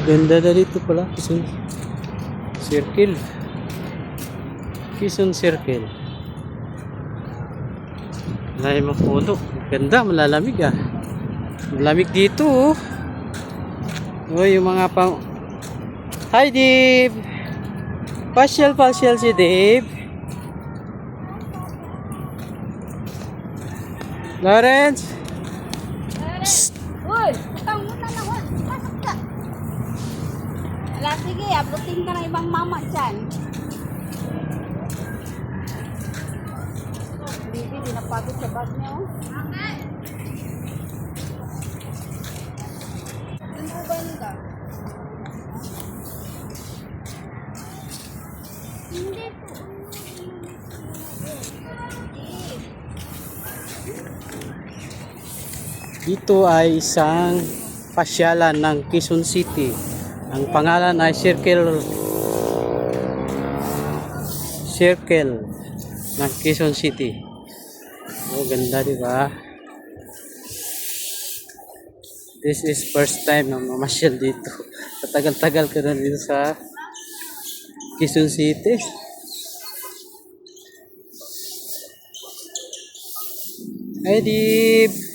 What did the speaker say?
Ganda na dito pala. Quezon Circle. Quezon Circle. Wala yung mga puno. Ganda, malalamig ah. Malamig dito oh. Oh, yung mga pang... Hi Dave! Pasyal si Dave. Lawrence! Psst! Uy! Utang mo na lang. Pasok ka. Ala, sige. Abutin ka ng ibang mama dyan. Bibi, di napagod sa bag niya, oh. Ano ba nila? Hindi po. Dito ay isang pasyalan ng Quezon City. Ang pangalan ay Circle ng Quezon City. Oh, ganda di ba? This is first time na mamasyal dito. Matagal-tagal ko na dito sa Quezon City. Hi, Deep!